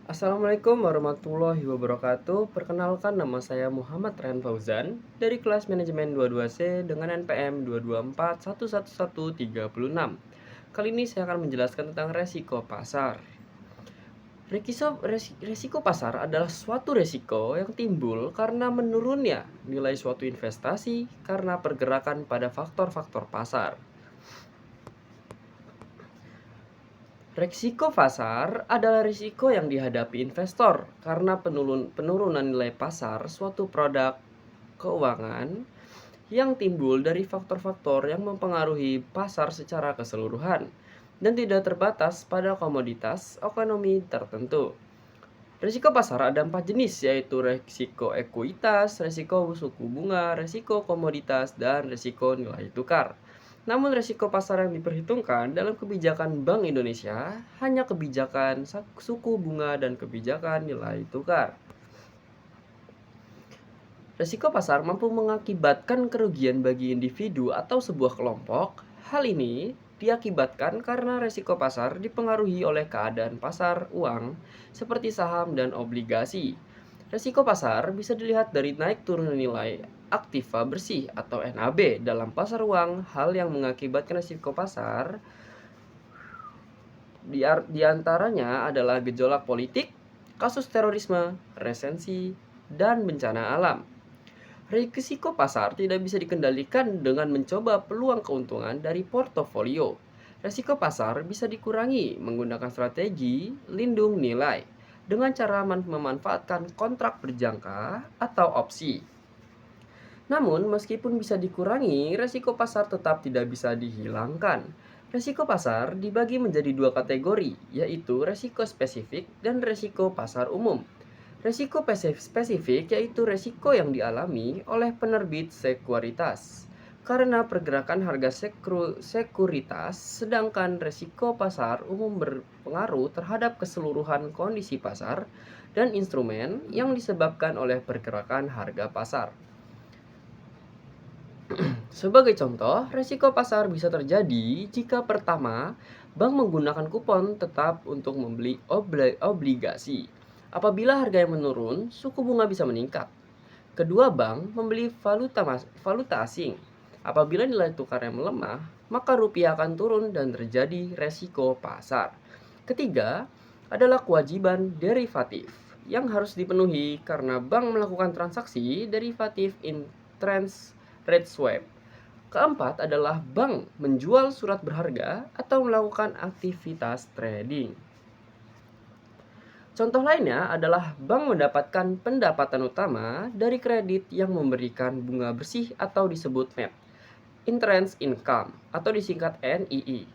Assalamualaikum warahmatullahi wabarakatuh. Perkenalkan, nama saya Muhammad Rehan Fauzan dari kelas manajemen 22C dengan NPM 224111336. Kali ini saya akan menjelaskan tentang resiko pasar. Resiko pasar adalah suatu resiko yang timbul karena menurunnya nilai suatu investasi karena pergerakan pada faktor-faktor pasar. Risiko pasar adalah risiko yang dihadapi investor karena penurunan nilai pasar suatu produk keuangan yang timbul dari faktor-faktor yang mempengaruhi pasar secara keseluruhan dan tidak terbatas pada komoditas ekonomi tertentu. Risiko pasar ada 4 jenis, yaitu risiko ekuitas, risiko suku bunga, risiko komoditas, dan risiko nilai tukar. Namun risiko pasar yang diperhitungkan dalam kebijakan Bank Indonesia hanya kebijakan suku bunga dan kebijakan nilai tukar. Risiko pasar mampu mengakibatkan kerugian bagi individu atau sebuah kelompok. Hal ini diakibatkan karena risiko pasar dipengaruhi oleh keadaan pasar uang seperti saham dan obligasi. Risiko pasar bisa dilihat dari naik turun nilai aktiva bersih atau NAB dalam pasar uang. Hal yang mengakibatkan risiko pasar di antaranya adalah gejolak politik, kasus terorisme, resensi, dan bencana alam. Risiko pasar tidak bisa dikendalikan dengan mencoba peluang keuntungan dari portofolio. Risiko pasar bisa dikurangi menggunakan strategi lindung nilai dengan cara memanfaatkan kontrak berjangka atau opsi. Namun, meskipun bisa dikurangi, risiko pasar tetap tidak bisa dihilangkan. Risiko pasar dibagi menjadi dua kategori, yaitu risiko spesifik dan risiko pasar umum. Risiko spesifik yaitu risiko yang dialami oleh penerbit sekuritas karena pergerakan harga sekuritas, sedangkan risiko pasar umum berpengaruh terhadap keseluruhan kondisi pasar dan instrumen yang disebabkan oleh pergerakan harga pasar. Sebagai contoh, risiko pasar bisa terjadi jika pertama, bank menggunakan kupon tetap untuk membeli obligasi. Apabila harga yang menurun, suku bunga bisa meningkat. Kedua, bank membeli valuta asing. Apabila nilai tukarnya melemah, maka rupiah akan turun dan terjadi resiko pasar. Ketiga, adalah kewajiban derivatif yang harus dipenuhi karena bank melakukan transaksi derivatif interest rate swap. Keempat adalah bank menjual surat berharga atau melakukan aktivitas trading. Contoh lainnya adalah bank mendapatkan pendapatan utama dari kredit yang memberikan bunga bersih atau disebut net interest income atau disingkat NII.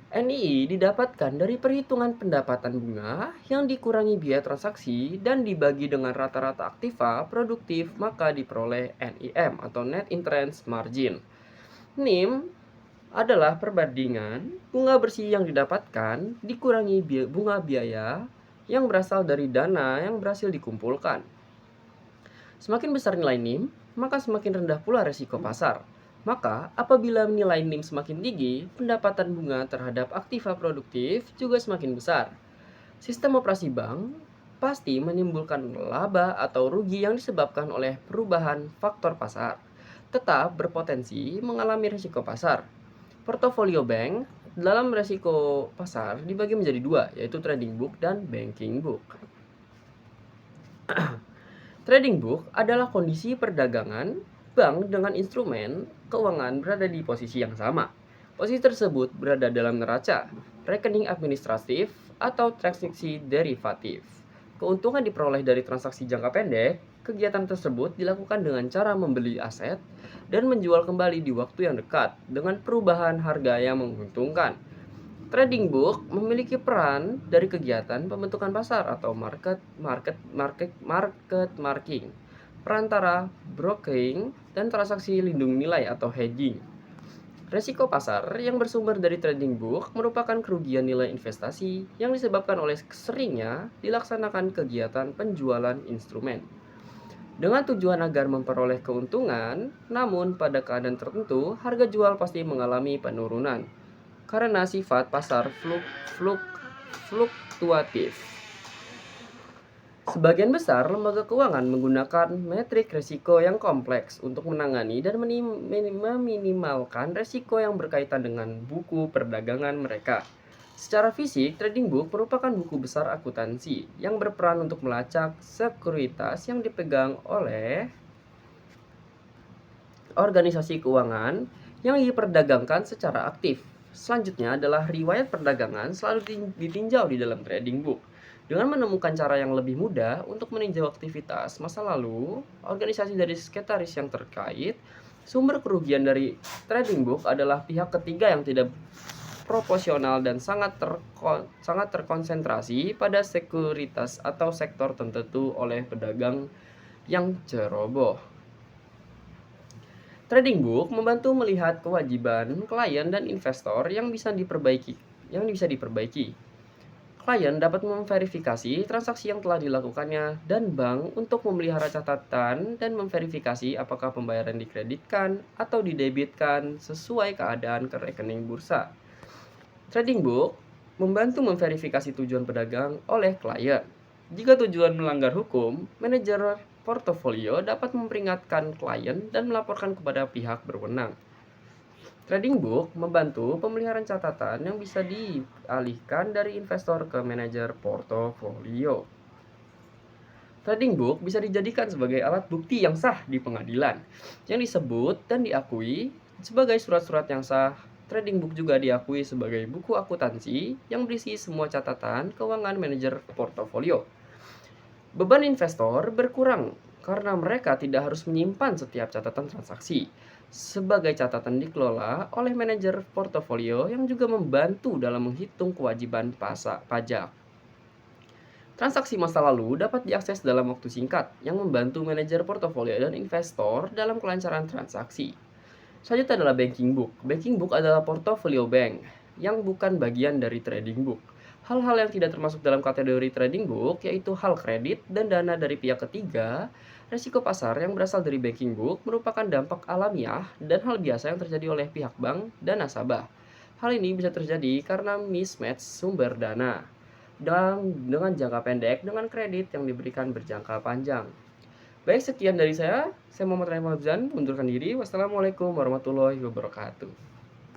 NII didapatkan dari perhitungan pendapatan bunga yang dikurangi biaya transaksi dan dibagi dengan rata-rata aktiva produktif, maka diperoleh NIM atau net interest margin. NIM adalah perbandingan bunga bersih yang didapatkan dikurangi bunga biaya yang berasal dari dana yang berhasil dikumpulkan. Semakin besar nilai NIM, maka semakin rendah pula resiko pasar. Maka, apabila nilai NIM semakin tinggi, pendapatan bunga terhadap aktiva produktif juga semakin besar. Sistem operasi bank pasti menimbulkan laba atau rugi yang disebabkan oleh perubahan faktor pasar, tetap berpotensi mengalami risiko pasar. Portofolio bank dalam risiko pasar dibagi menjadi dua, yaitu trading book dan banking book. Trading book adalah kondisi perdagangan bank dengan instrumen keuangan berada di posisi yang sama. Posisi tersebut berada dalam neraca, rekening administratif, atau transaksi derivatif. Keuntungan diperoleh dari transaksi jangka pendek. Kegiatan tersebut dilakukan dengan cara membeli aset dan menjual kembali di waktu yang dekat dengan perubahan harga yang menguntungkan. Trading book memiliki peran dari kegiatan pembentukan pasar atau market marking, perantara broking, dan transaksi lindung nilai atau hedging. Resiko pasar yang bersumber dari trading book merupakan kerugian nilai investasi yang disebabkan oleh seringnya dilaksanakan kegiatan penjualan instrumen dengan tujuan agar memperoleh keuntungan, namun pada keadaan tertentu harga jual pasti mengalami penurunan karena sifat pasar fluktuatif. Sebagian besar lembaga keuangan menggunakan metrik risiko yang kompleks untuk menangani dan meminimalkan risiko yang berkaitan dengan buku perdagangan mereka. Secara fisik, trading book merupakan buku besar akuntansi yang berperan untuk melacak sekuritas yang dipegang oleh organisasi keuangan yang diperdagangkan secara aktif. Selanjutnya adalah riwayat perdagangan selalu ditinjau di dalam trading book. Dengan menemukan cara yang lebih mudah untuk meninjau aktivitas masa lalu, organisasi dari sekretaris yang terkait, sumber kerugian dari trading book adalah pihak ketiga yang tidak proporsional dan sangat terkonsentrasi pada sekuritas atau sektor tertentu oleh pedagang yang ceroboh. Trading book membantu melihat kewajiban klien dan investor yang bisa diperbaiki. Klien dapat memverifikasi transaksi yang telah dilakukannya dan bank untuk memelihara catatan dan memverifikasi apakah pembayaran dikreditkan atau didebitkan sesuai keadaan ke rekening bursa. Trading book membantu memverifikasi tujuan pedagang oleh klien. Jika tujuan melanggar hukum, manajer portofolio dapat memperingatkan klien dan melaporkan kepada pihak berwenang. Trading book membantu pemeliharaan catatan yang bisa dialihkan dari investor ke manajer portofolio. Trading book bisa dijadikan sebagai alat bukti yang sah di pengadilan, yang disebut dan diakui sebagai surat-surat yang sah. Trading book juga diakui sebagai buku akuntansi yang berisi semua catatan keuangan manajer portofolio. Beban investor berkurang karena mereka tidak harus menyimpan setiap catatan transaksi. Sebagai catatan dikelola oleh manajer portofolio yang juga membantu dalam menghitung kewajiban pajak. Transaksi masa lalu dapat diakses dalam waktu singkat yang membantu manajer portofolio dan investor dalam kelancaran transaksi. Selanjutnya adalah banking book. Banking book adalah portofolio bank yang bukan bagian dari trading book. Hal-hal yang tidak termasuk dalam kategori trading book yaitu hal kredit dan dana dari pihak ketiga. Risiko pasar yang berasal dari banking book merupakan dampak alamiah dan hal biasa yang terjadi oleh pihak bank dan nasabah. Hal ini bisa terjadi karena mismatch sumber dana dan dengan jangka pendek dengan kredit yang diberikan berjangka panjang. Baik, sekian dari saya. Saya Muhammad Rahim Hamzan, mundurkan diri. Wassalamualaikum warahmatullahi wabarakatuh.